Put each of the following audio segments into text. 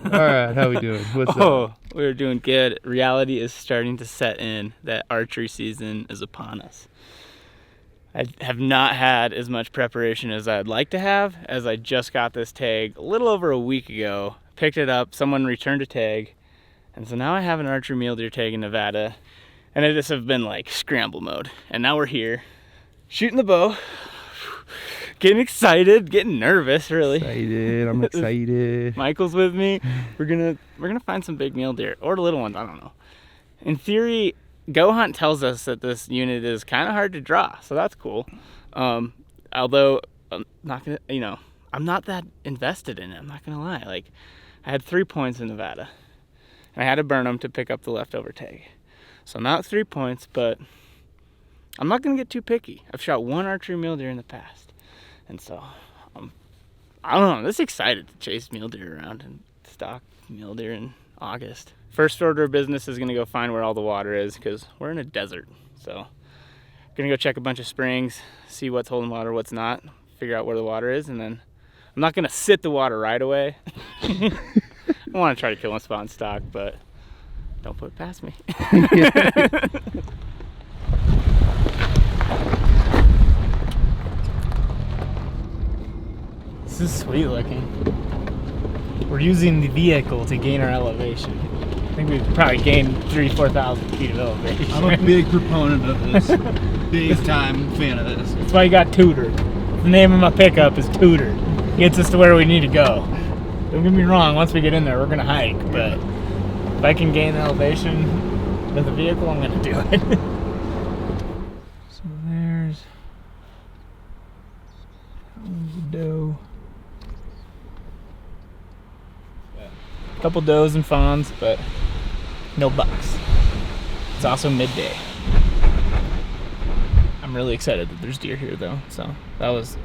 All right, how we doing? What's up? We're doing good. Reality is starting to set in that archery season is upon us. I have not had as much preparation as I'd like to have, as I just got this tag a little over a week ago. Picked it up, someone returned a tag, and so now I have an archery mule deer tag in Nevada, and I just have been like scramble mode. And now we're here, shooting the bow, getting excited, getting nervous, really. I'm excited. Michael's with me. We're gonna find some big mule deer or little ones. I don't know. In theory, Go Hunt tells us that this unit is kind of hard to draw, so that's cool. Although I'm not gonna, I'm not that invested in it. I'm not gonna lie. Like, I had 3 points in Nevada, and I had to burn them to pick up the leftover tag. So not 3 points, but I'm not gonna get too picky. I've shot one archery mule deer in the past, and so I don't know. I'm just excited to chase mule deer around and stalk mule deer in August. First order of business is gonna go find where all the water is, because we're in a desert. So gonna go check a bunch of springs, see what's holding water, what's not, figure out where the water is, and then I'm not gonna sit the water right away. I want to try to kill one spot in stock, but don't put it past me. This is sweet looking. We're using the vehicle to gain our elevation. I think we've probably gained 4,000 feet of elevation. I'm a big proponent of this. Big time fan of this. That's why you got Tutor. The name of my pickup is Tutor. Gets us to where we need to go. Don't get me wrong, once we get in there, we're gonna hike, but if I can gain elevation with a vehicle, I'm gonna do it. So there's the doe. A couple does and fawns, but no bucks. It's also midday. I'm really excited that there's deer here though, so that was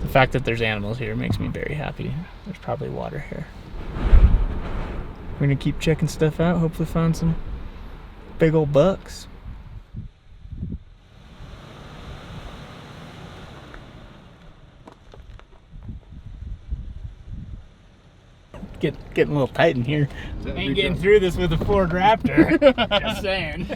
the fact that there's animals here makes me very happy. There's probably water here. We're gonna keep checking stuff out, hopefully find some big old bucks. Getting a little tight in here. Ain't getting through this with a Ford Raptor. Just saying.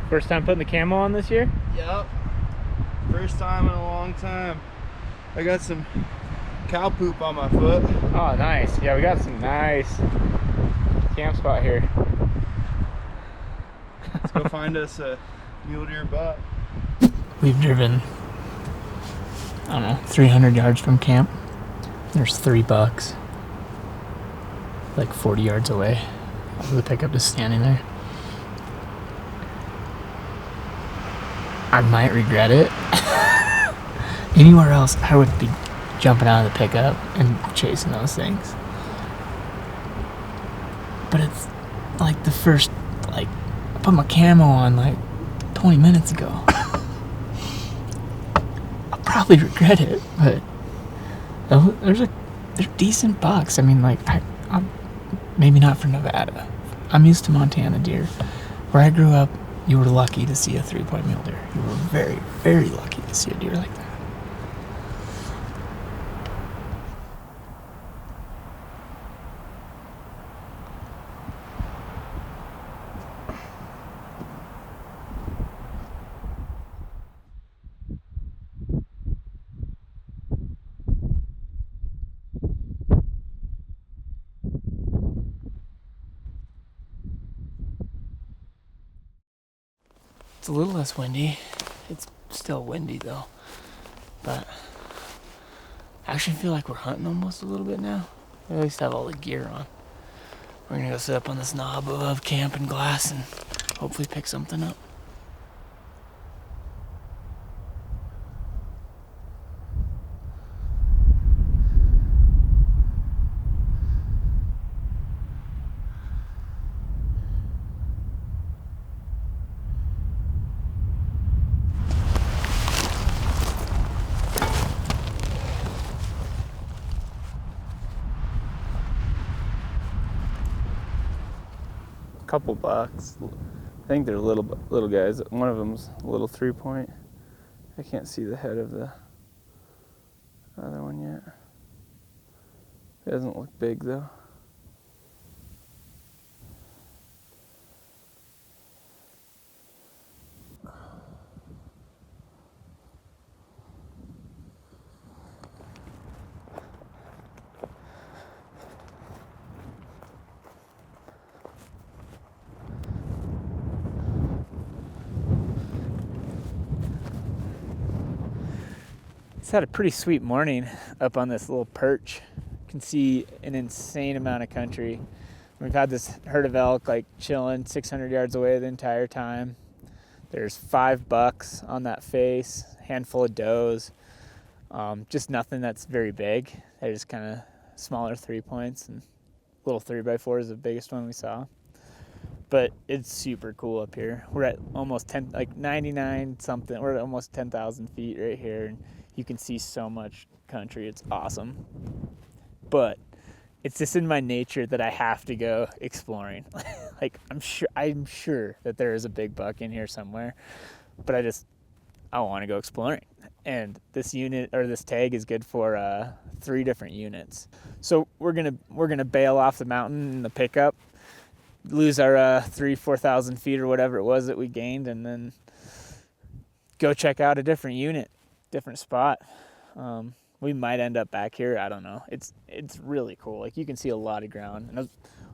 First time putting the camo on this year? Yep. First time in a long time. I got some cow poop on my foot. Oh, nice. Yeah, we got some nice camp spot here. Let's go find us a mule deer buck. We've driven, I don't know, 300 yards from camp. There's 3 bucks. Like 40 yards away. The pickup is standing there. I might regret it. Anywhere else, I would be jumping out of the pickup and chasing those things. But it's like the first, I put my camo on like 20 minutes ago. I'll probably regret it, but there's decent bucks. I mean, I'm maybe not for Nevada. I'm used to Montana deer. Where I grew up, you were lucky to see a 3-point mule deer. You were very, very lucky to see a deer like that. It's a little less windy. It's still windy though. But I actually feel like we're hunting almost a little bit now. We at least have all the gear on. We're gonna go sit up on this knob above camp and glass and hopefully pick something up. couple bucks. I think they're little guys. One of them's a little 3-point. I can't see the head of the other one yet. It doesn't look big though. It's had a pretty sweet morning up on this little perch. You can see an insane amount of country. We've had this herd of elk like chilling 600 yards away the entire time. There's 5 bucks on that face, handful of does. Just nothing that's very big. They're just kind of smaller 3-points, and little 3x4 is the biggest one we saw. But it's super cool up here. We're at almost 10, like 99 something. We're at almost 10,000 feet right here, and you can see so much country. It's awesome. But it's just in my nature that I have to go exploring. Like I'm sure that there is a big buck in here somewhere, but I want to go exploring. And this unit or this tag is good for 3 different units. So we're gonna bail off the mountain in the pickup, lose our 3,000-4,000 feet or whatever it was that we gained, and then go check out a different unit, different spot. We might end up back here. I don't know. It's really cool. Like you can see a lot of ground, and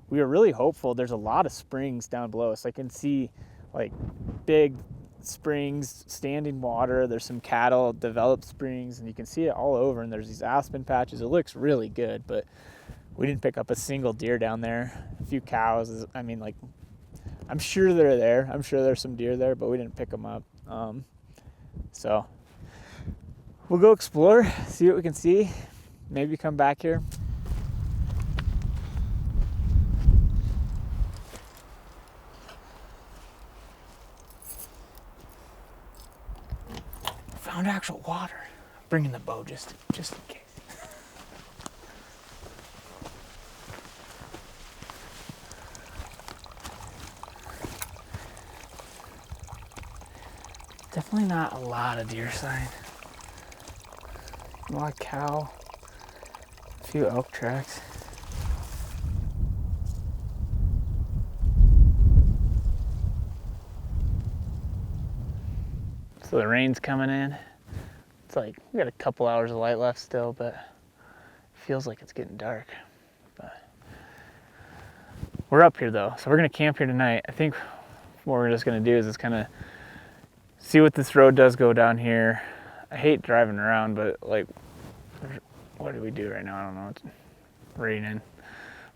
we were really hopeful. There's a lot of springs down below us. I can see like big springs, standing water. There's some cattle developed springs, and you can see it all over. And there's these aspen patches. It looks really good, but we didn't pick up a single deer down there. A few cows. I mean, like, I'm sure they're there. I'm sure there's some deer there, but we didn't pick them up. So we'll go explore, see what we can see. Maybe come back here. Found actual water. Bringing the bow just in case. Definitely not a lot of deer sign. A lot of cow. A few elk tracks. So the rain's coming in. It's like we got a couple hours of light left still, but it feels like it's getting dark. But we're up here though, so we're gonna camp here tonight. I think what we're just gonna do is just kind of see what this road does go down here. I hate driving around, but like, what do we do right now? I don't know. It's raining.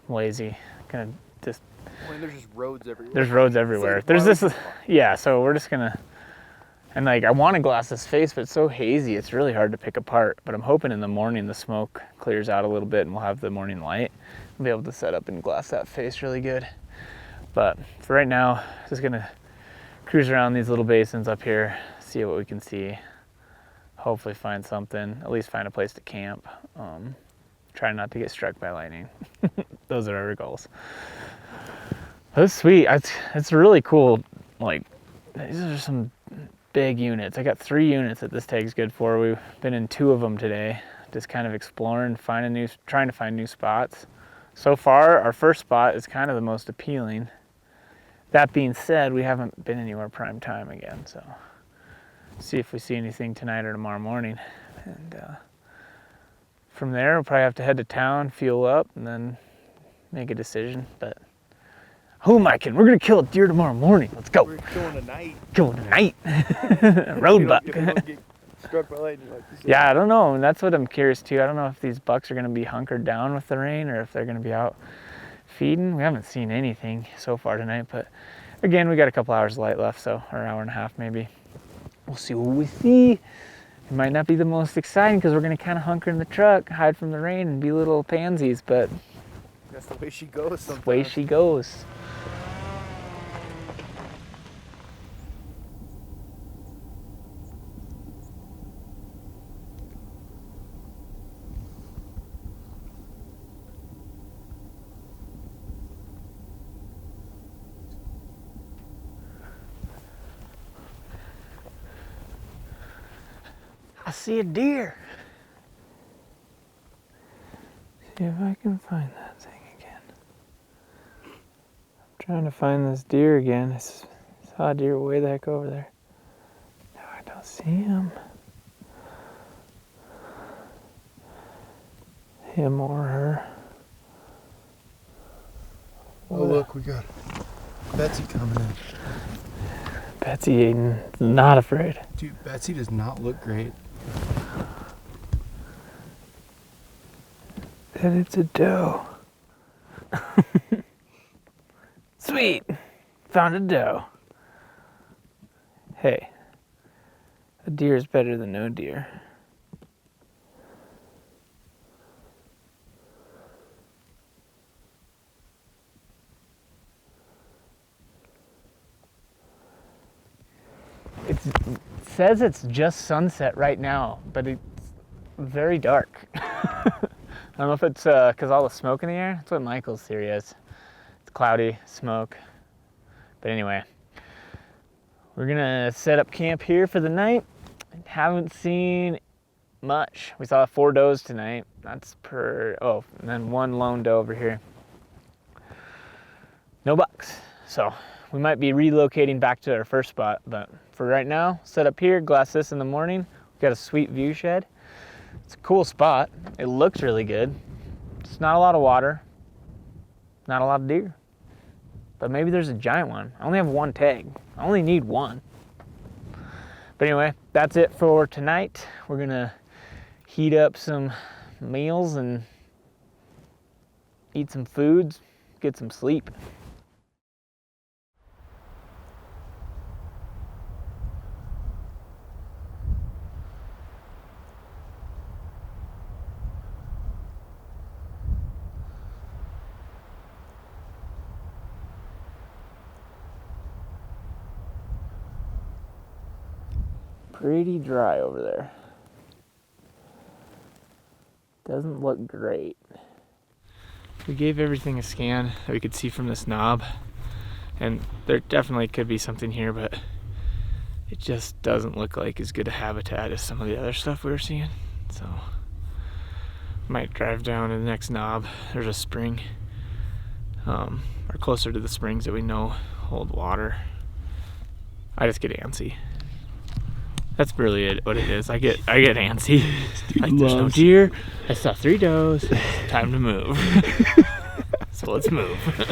I'm lazy. Kind of just. I mean, there's just roads everywhere. There's roads everywhere. There's this. Yeah. So we're just gonna. And like, I want to glass this face, but it's so hazy. It's really hard to pick apart. But I'm hoping in the morning the smoke clears out a little bit, and we'll have the morning light. We'll be able to set up and glass that face really good. But for right now, just gonna cruise around these little basins up here, see what we can see. Hopefully find something, at least find a place to camp. Try not to get struck by lightning. Those are our goals. That's sweet. It's really cool. Like, these are some big units. I got 3 units that this tag's good for. We've been in 2 of them today, just kind of exploring, trying to find new spots. So far, our first spot is kind of the most appealing. That being said, we haven't been anywhere prime time again, so see if we see anything tonight or tomorrow morning. And from there, we'll probably have to head to town, fuel up, and then make a decision. But who am I kidding? We're gonna kill a deer tomorrow morning. Let's go. We're killing tonight. Killing tonight. Road buck. Get struck by lightning like you said. Yeah, I don't know. And that's what I'm curious too. I don't know if these bucks are gonna be hunkered down with the rain or if they're gonna be out feeding. We haven't seen anything so far tonight, but again, we got a couple hours of light left, so, or an hour and a half maybe. We'll see what we see. It might not be the most exciting because we're gonna kind of hunker in the truck, hide from the rain, and be little pansies, but that's the way she goes sometimes. The way she goes. I see a deer. See if I can find that thing again. I'm trying to find this deer again. I saw a deer way the heck over there. No, I don't see him. Him or her. Oh, look, we got Betsy coming in. Betsy Aiden is not afraid. Dude, Betsy does not look great. And it's a doe. Sweet. Found a doe. Hey, a deer is better than no deer. It says it's just sunset right now, but it's very dark. I don't know if it's because all the smoke in the air. That's what Michael's theory is. It's cloudy, smoke. But anyway, we're gonna set up camp here for the night. Haven't seen much. We saw 4 does tonight. That's and then 1 lone doe over here. No bucks. So we might be relocating back to our first spot, but for right now, set up here, glass this in the morning. We've got a sweet view shed. It's a cool spot. It looks really good. It's not a lot of water, not a lot of deer, but maybe there's a giant one. I only have 1 tag. I only need 1. But anyway, that's it for tonight. We're gonna heat up some meals and eat some foods, get some sleep. Pretty dry over there. Doesn't look great. We gave everything a scan that we could see from this knob, and there definitely could be something here, but it just doesn't look like as good a habitat as some of the other stuff we were seeing. So might drive down to the next knob. There's a spring, or closer to the springs that we know hold water. I just get antsy. That's really what it is. I get antsy. Like, there's no deer. I saw 3 does. Time to move. So let's move. I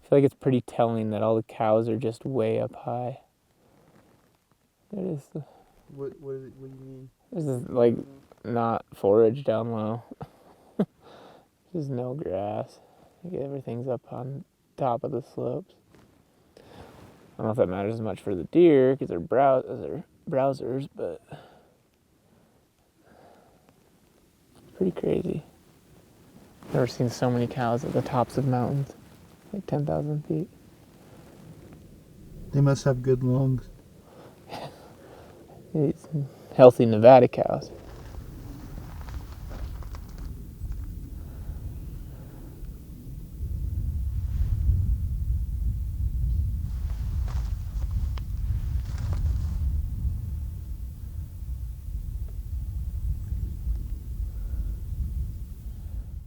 feel like it's pretty telling that all the cows are just way up high. There is. What do you mean? This is like not forage down low. There's no grass. Like, everything's up on top of the slopes. I don't know if that matters as much for the deer because they're browsers, but it's pretty crazy. Never seen so many cows at the tops of mountains, like 10,000 feet. They must have good lungs. These healthy Nevada cows.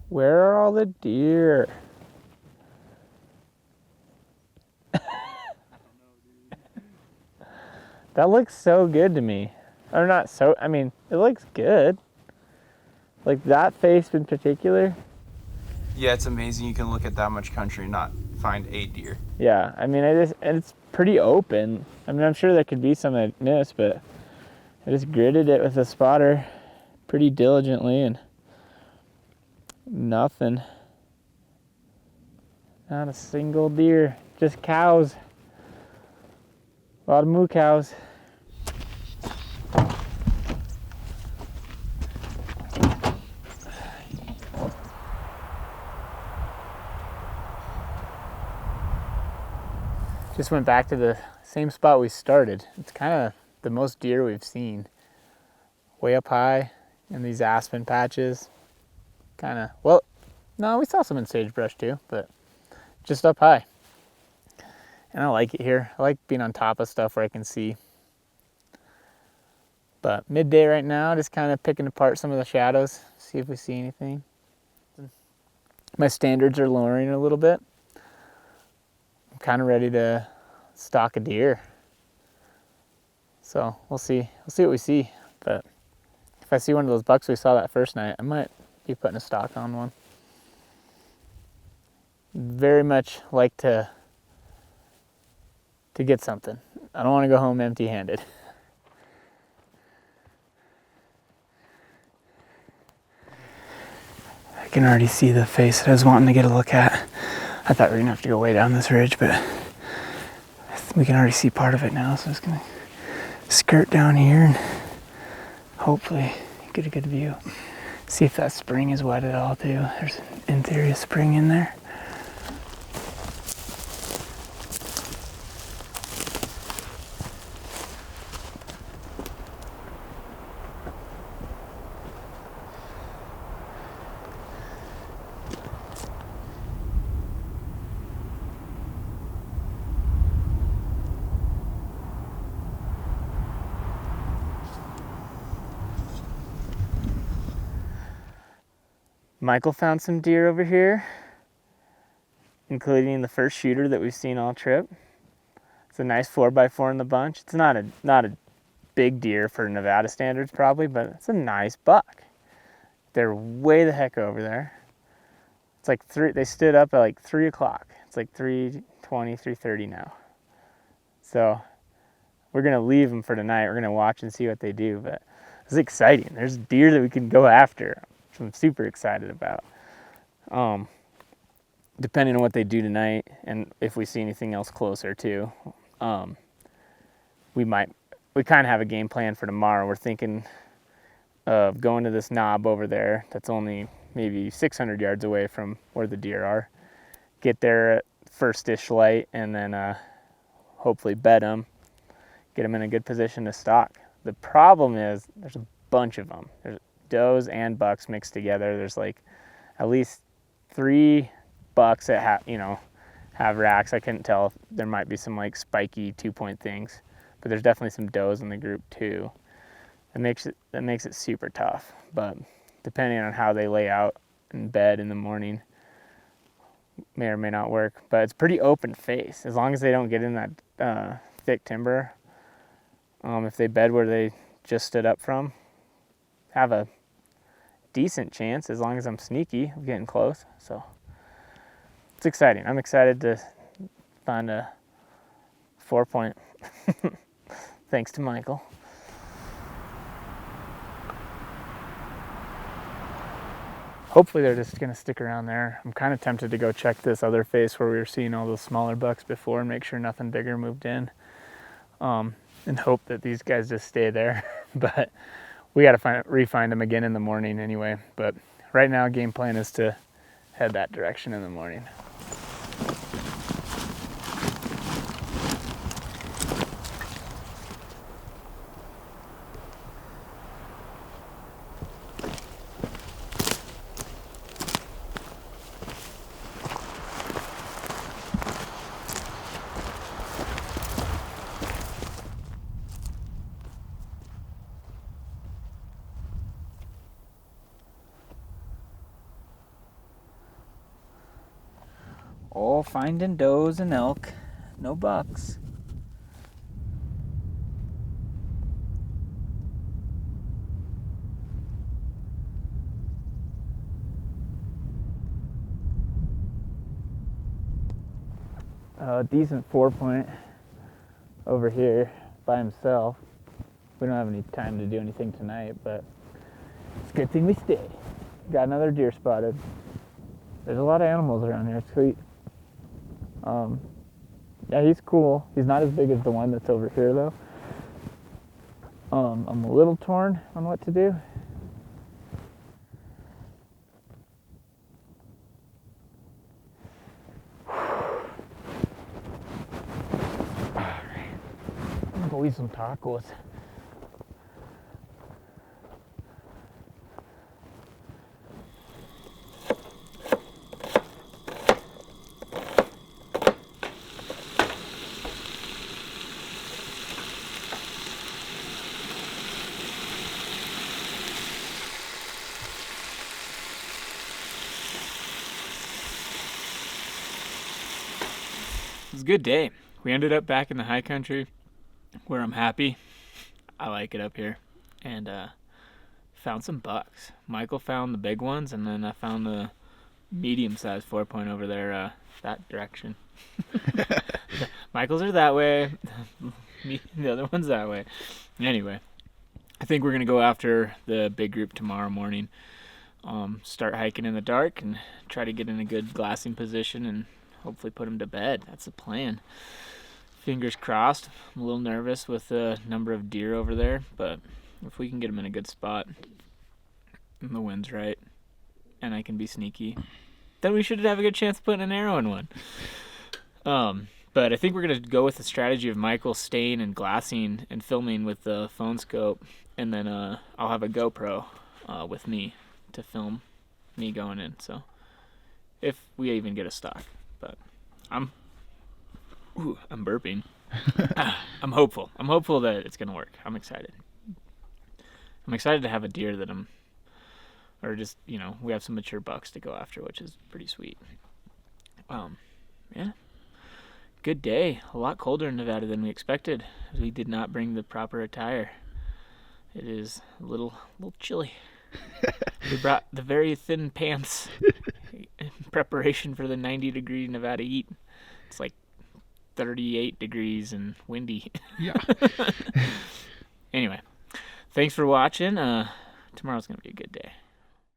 Where are all the deer? That looks so good to me. Or not so, I mean, it looks good. Like that face in particular. Yeah, it's amazing you can look at that much country and not find a deer. Yeah, I mean, and it's pretty open. I mean, I'm sure there could be some I missed, but I just gridded it with a spotter pretty diligently and nothing. Not a single deer, just cows. A lot of moo cows. Just went back to the same spot we started. It's kind of the most deer we've seen. Way up high in these aspen patches. Kind of, well, no, we saw some in sagebrush too, but just up high. And I like it here. I like being on top of stuff where I can see. But midday right now, just kind of picking apart some of the shadows, see if we see anything. My standards are lowering a little bit. I'm kind of ready to stalk a deer. So we'll see what we see. But if I see one of those bucks we saw that first night, I might be putting a stalk on one. Very much like to get something. I don't want to go home empty-handed. I can already see the face that I was wanting to get a look at. I thought we were gonna have to go way down this ridge, but we can already see part of it now, so I'm just gonna skirt down here and hopefully get a good view. See if that spring is wet at all too. There's, in theory, a spring in there. Michael found some deer over here, including the first shooter that we've seen all trip. It's a nice 4x4 in the bunch. It's not a big deer for Nevada standards probably, but it's a nice buck. They're way the heck over there. It's like they stood up at like 3 o'clock. It's like 3:20, 3:30 now. So we're gonna leave them for tonight. We're gonna watch and see what they do, but it's exciting. There's deer that we can go after. I'm super excited about. Depending on what they do tonight and if we see anything else closer too, we kind of have a game plan for tomorrow. We're thinking of going to this knob over there that's only maybe 600 yards away from where the deer are. Get there at first-ish light and then hopefully bed them, get them in a good position to stalk. The problem is there's a bunch of them. There's does and bucks mixed together. There's like at least 3 bucks that have racks. I couldn't tell if there might be some like spiky 2-point things, but there's definitely some does in the group too. That makes it super tough. But depending on how they lay out in bed in the morning, may or may not work. But it's pretty open face as long as they don't get in that thick timber. If they bed where they just stood up from, have a decent chance as long as I'm sneaky of getting close. So it's exciting. I'm excited to find a 4-point. Thanks to Michael. Hopefully they're just gonna stick around there. I'm kind of tempted to go check this other face where we were seeing all those smaller bucks before and make sure nothing bigger moved in, and hope that these guys just stay there. But we got to re-find them again in the morning anyway. But right now, game plan is to head that direction in the morning. Oh, finding does and elk, no bucks. A decent 4-point over here by himself. We don't have any time to do anything tonight, but it's a good thing we stayed. Got another deer spotted. There's a lot of animals around here, it's sweet. Yeah, he's cool. He's not as big as the one that's over here though. I'm a little torn on what to do. I'm gonna go eat some tacos. was a good day. We ended up back in the high country where I'm happy. I like it up here. And found some bucks. Michael found the big ones, and then I found the medium-sized 4-point over there, that direction. Michael's are that way. The other one's that way. Anyway, I think we're going to go after the big group tomorrow morning. Start hiking in the dark and try to get in a good glassing position and hopefully put them to bed. That's the plan. Fingers crossed. I'm a little nervous with the number of deer over there, but if we can get them in a good spot and the wind's right and I can be sneaky, then we should have a good chance of putting an arrow in one. But I think we're going to go with the strategy of Michael staying and glassing and filming with the phone scope, and then I'll have a GoPro with me to film me going in. So if we even get a stock, but I'm burping. I'm hopeful. I'm hopeful that it's going to work. I'm excited. I'm excited to have a deer that we have some mature bucks to go after, which is pretty sweet. Yeah. Good day. A lot colder in Nevada than we expected. We did not bring the proper attire. It is a little chilly. We brought the very thin pants in preparation for the 90-degree Nevada heat. It's like 38 degrees and windy. Yeah. Anyway, thanks for watching. Tomorrow's going to be a good day.